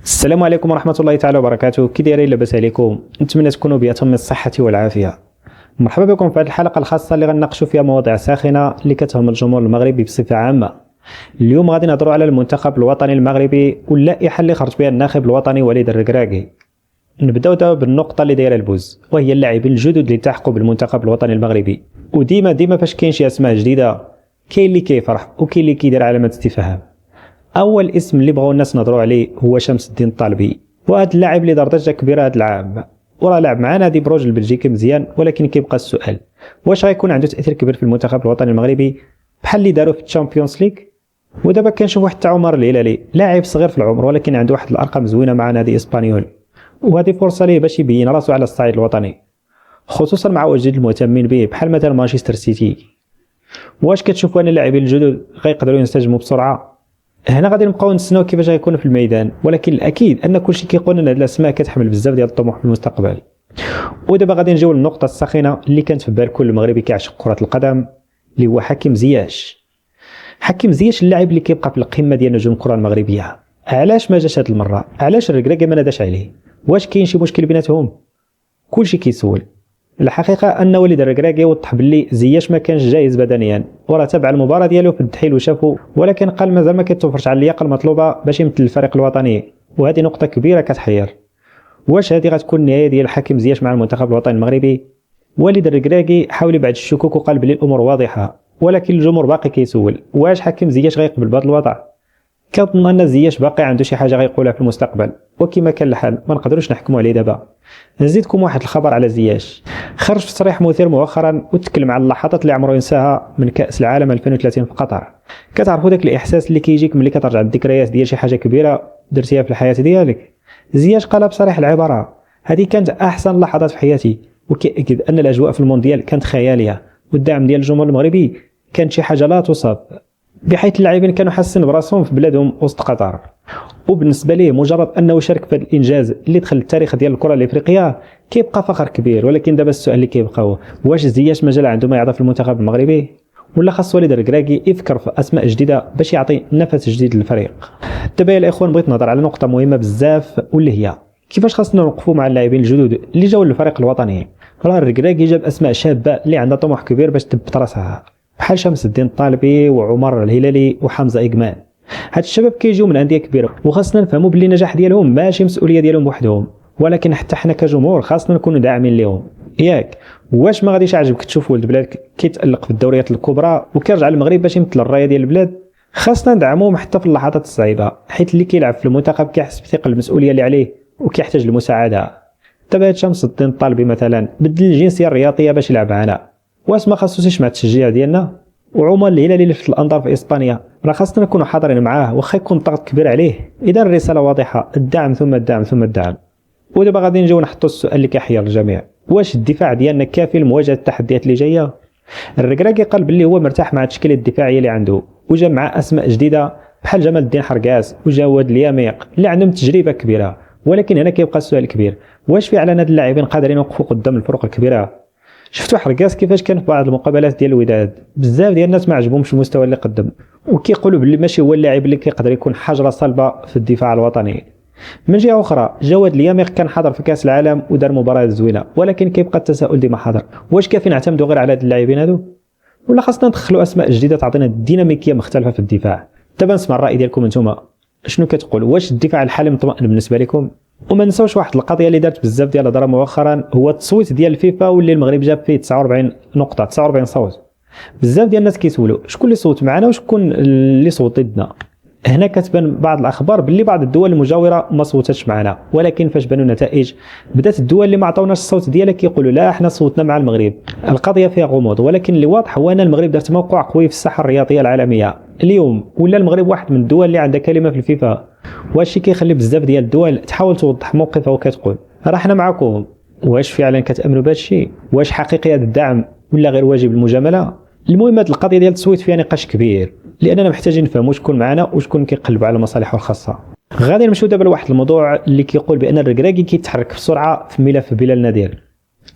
السلام عليكم ورحمة الله تعالى وبركاته. كي دايرين؟ لاباس عليكم؟ نتمنى تكونوا بأتم الصحة والعافية. مرحبا بكم في هذه الحلقة الخاصة اللي غنناقشوا فيها مواضيع ساخنة اللي كتهم الجمهور المغربي بصفة عامة. اليوم غادي نهضروا على المنتخب الوطني المغربي واللائحة اللي خرج بها الناخب الوطني وليد الركراكي. نبداو دابا بالنقطة اللي دايرة البوز، وهي اللاعبين الجدد اللي التحقوا بالمنتخب الوطني المغربي. وديما فاش كاين شي اسماء جديدة كاين اللي كيفرح وكاين اللي كيدير علامة استفهام. اول اسم اللي بغاو الناس نهضروا عليه هو شمس الدين الطالبي، وهذا اللاعب اللي دار ضجه كبيره هذا العام، وراه لعب مع نادي بروج البلجيكي مزيان، ولكن كيبقى السؤال واش غيكون عنده تاثير كبير في المنتخب الوطني المغربي بحال اللي داروا في الشامبيونز ليغ. ودابا كنشوف واحد تاع عمر الهلالي، لاعب صغير في العمر ولكن عنده واحد الارقام زوينه مع نادي اسبانيول، وهذه فرصه ليه باش يبين راسو على الصعيد الوطني، خصوصا مع وجود المهتمين به بحال مثلا مانشستر سيتي. واش كتشوفوا ان اللاعبين الجدد غيقدروا ينسجموا بسرعه؟ هنا غادي نبقاو نستناو كيفاش غيكون في الميدان، ولكن الاكيد ان كلشي كيقول ان هاد الاسماء كتحمل بزاف ديال الطموح في المستقبل. ودابا غادي نجيو للنقطه الساخنه اللي كانت في بال كل مغربي كيعشق كره القدم، اللي هو حكيم زياش. حكيم زياش اللاعب اللي كيبقى في القمه ديال نجوم الكره المغربيه. علاش ما جاش هاد المره؟ علاش الركراكي ما ناداش عليه؟ واش كاين شي مشكل بيناتهم؟ كلشي كيسول. الحقيقه ان وليد الركراكي وضح باللي زياش ما كانش جاهز بدنيا، وراه تابع المباراه ديالو في الدحيل وشافو، ولكن قال مازال ما كيتوفرش على اللياقه المطلوبه باش يمثل الفريق الوطني، وهذه نقطه كبيره كتحير. واش هذه غتكون النهايه ديال حكيم زياش مع المنتخب الوطني المغربي؟ وليد الركراكي حاول يبعد الشكوك وقال بلي الامور واضحه، ولكن الجمهور باقي كيسول واش حكيم زياش غيقبل بهذا الوضع. كنظن ان زياش باقي عنده شي حاجه غيقولها في المستقبل، وكما كان الحال ما نقدروش نحكموا عليه دابا. نزيدكم واحد الخبر على زياش، خرج في تصريح مثير مؤخرا وتكلم على اللحظات اللي عمره ينساها من كاس العالم 2030 في قطر. كتعرفوا داك الاحساس اللي كيجيك ملي كترجع الذكريات ديال شي حاجه كبيره درتيها في الحياه ديالك. زياش قالها بصريح العباره، هذه كانت احسن لحظات في حياتي، وكيأكد ان الاجواء في المونديال كانت خياليه، والدعم ديال الجمهور المغربي كانت شي حاجه لا توصف، بحيث اللاعبين كانوا حاسين براسهم في بلادهم وسط قطر. وبالنسبه ليه مجرد انه شارك في هذا الانجاز اللي دخل التاريخ ديال الكره الافريقيه كيبقى فخر كبير. ولكن دابا السؤال اللي كيبقى هو واش زياش مازال عنده ما يعطي في المنتخب المغربي، ولا خاص وليد الركراكي يفكر في اسماء جديده باش يعطي نفس جديد للفريق. دابا يا الاخوان بغيت نهضر على نقطه مهمه بزاف، واللي هي كيفاش خاصنا نوقفوا مع اللاعبين الجدد اللي جاوا للفريق الوطني. راه الركراكي جاب اسماء شابه اللي عندها طموح كبير باش تثبت راسها، بحال شمس الدين الطالبي وعمر الهلالي وحمزه إجمال. هاد الشباب كيجيو من انديه كبيره، وخاصنا نفهموا بلي النجاح ديالهم ماشي مسؤوليه ديالهم وحدهم، ولكن حتى حنا كجمهور خاصنا نكونوا داعمين ليهم، ياك؟ واش ما غاديش يعجبك تشوف ولد بلادك كيتالق في الدوريات الكبرى وكيرجع للمغرب باش يمثل الرايه ديال البلاد؟ خاصنا ندعموهم حتى في اللحظات الصعيبه، حيت اللي كيلعب في المنتخب كيحس بثقل المسؤوليه اللي عليه وكيحتاج للمساعده. دابا شمس الدين الطالبي مثلا بدل الجنسيه الرياضيه باش يلعب معنا، واش ما خاصوش يسمع التشجيع ديالنا؟ وعمر الهلالي اللي في الانظار في اسبانيا راه خاصنا نكونوا حاضرين معاه واخا يكون الضغط كبير عليه. اذا الرساله واضحه، الدعم ثم الدعم ثم الدعم. ودابا غادي نجيو نحطوا السؤال اللي كيحير الجميع، واش الدفاع ديالنا كافي لمواجهه التحديات اللي جايه؟ الركراكي قال باللي هو مرتاح مع التشكيله الدفاعيه اللي عنده، وجا مع اسماء جديده بحال جمال الدين حرقاس وجواد الياميق اللي عندهم تجربه كبيره. ولكن هنا كيبقى السؤال الكبير، واش فعلا هاد اللاعبين قادرين يوقفوا قدام الفرق الكبيره؟ شفتوا حرقاس كيفاش كان في بعض المقابلات ديال الوداد، بزاف ديال الناس ما عجبهمش المستوى اللي قدم، وكيقولوا باللي ماشي هو اللاعب اللي كيقدر يكون حجره صلبه في الدفاع الوطني. من جهه اخرى جواد الياميق كان حاضر في كاس العالم ودار مباراه زوينه، ولكن كيبقى التساؤل ديما حاضر، واش كافي نعتمدوا غير على هاد اللاعبين هادو، ولا خاصنا ندخلوا اسماء جديده تعطينا ديناميكيه مختلفه في الدفاع؟ دابا نسمع الراي ديالكم نتوما، شنو كتقولوا؟ واش الدفاع الحالي مطمئن بالنسبه لكم؟ وما نساوش واحد القضيه اللي دارت بزاف ديال الهضره مؤخرا، هو التصويت ديال الفيفا واللي المغرب جاب فيه 49 نقطه، 49 صوت. بزاف ديال الناس كيسولوا شكون اللي صوت معنا وشكون اللي صوت ضدنا. هنا كتبان بعض الاخبار باللي بعض الدول المجاوره ما صوتتش معنا، ولكن فاش بانوا النتائج بدات الدول اللي ما عطاوناش الصوت ديالها كيقولوا لا احنا صوتنا مع المغرب. القضيه فيها غموض، ولكن اللي واضح هو ان المغرب دارت موقع قوي في الساحه الرياضيه العالميه. اليوم ولا المغرب واحد من الدول اللي عندها كلمه في الفيفا، وهادشي كيخلي بزاف ديال الدول تحاول توضح موقفها وكتقول راه حنا معكم. واش فعلا كتامنوا بهذا الشيء؟ واش حقيقي هذا الدعم ولا غير واجب المجامله؟ المهم هذه القضيه ديال التصويت فيها نقاش كبير، لاننا محتاجين نفهموا شكون معنا وشكون كيقلب على مصالحه الخاصه. غادي نمشيو دابا لواحد الموضوع اللي كيقول بان الركراكي كيتحرك بسرعه في ملف بلال نادير.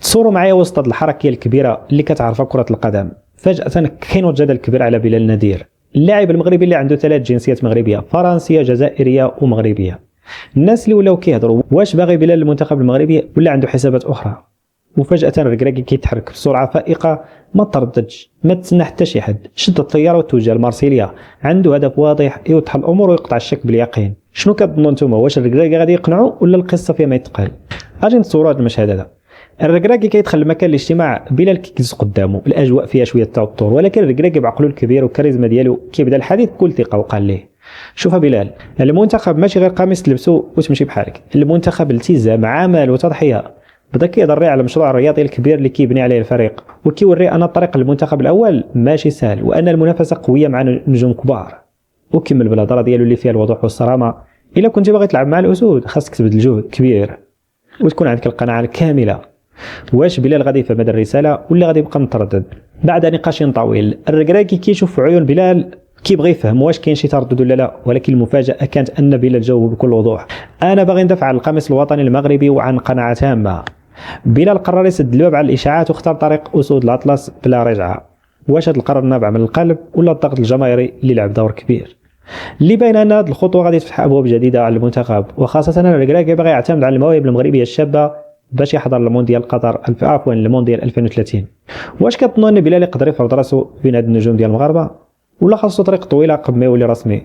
تصوروا معايا وسط هذه الحركه الكبيره اللي كتعرفها كره القدم، فجاه كاين جدل كبير على بلال نادير، اللاعب المغربي اللي عنده 3 جنسيات مغربيه، فرنسيه جزائريه ومغربيه. الناس اللي ولاو كيهضروا واش باغي بلال المنتخب المغربي ولا عنده حسابات اخرى. وفجاه الركراكي كيتحرك بسرعه فائقه، ما ترددش، ما تسنى حتى شي حد، شد الطياره وتوجه لمارسيليا. عنده هدف واضح يوضح الامور ويقطع الشك باليقين. شنو كتظنوا نتوما، واش الركراكي غادي يقنعوا ولا القصه فيها ما يتقال؟ اجي نتصوروا هذا المشهد هذا. الركراكي كيدخل لمكان الاجتماع، بلال كيجلس قدامه، الاجواء فيها شويه توتر، ولكن الركراكي بعقله الكبير والكاريزما ديالو كيبدا الحديث بكل ثقه وقال ليه: شوف بلال، المنتخب ماشي غير قميص تلبسو وتمشي بحالك، المنتخب التزام، عمل وتضحيه. بدا كيهضر على المشروع الرياضي الكبير اللي كيبني عليه الفريق، وكيوري ان الطريق للمنتخب الاول ماشي سهل، وان المنافسه قويه مع نجوم كبار. وكمل بالهضره ديالو اللي فيها الوضوح والصرامه: الا كنتي باغي تلعب مع الاسود خاصك تبذل جهد كبير وتكون عندك القناعه الكامله. واش بلال غادي يفهم هذه الرساله ولا غادي يبقى متردد؟ بعد نقاش طويل الركراكي كيشوف في عيون بلال كيبغي يفهم واش كاين شي تردد ولا لا، ولكن المفاجاه كانت ان بلال جاوب بكل وضوح: انا باغي ندافع عن القميص الوطني المغربي وعن قناعه تامه. بلال قرر يسد الباب على الاشاعات واختار طريق اسود الاطلس بلا رجعه. واش هذا القرار نابع من القلب ولا الضغط الجماهيري اللي لعب دور كبير؟ اللي باين ان هذه الخطوه غادي تفتح ابواب جديده على المنتخب، وخاصه ان الركراكي باغي يعتمد على المواهب المغربيه الشابه باش يحضر المونديال قطر المونديال 2030. واش كتظنوا ان بلال يقدر يفرض راسو بين هاد النجوم ديال المغاربه ولا خاصو طريق طويله قبل ما يولي رسمي؟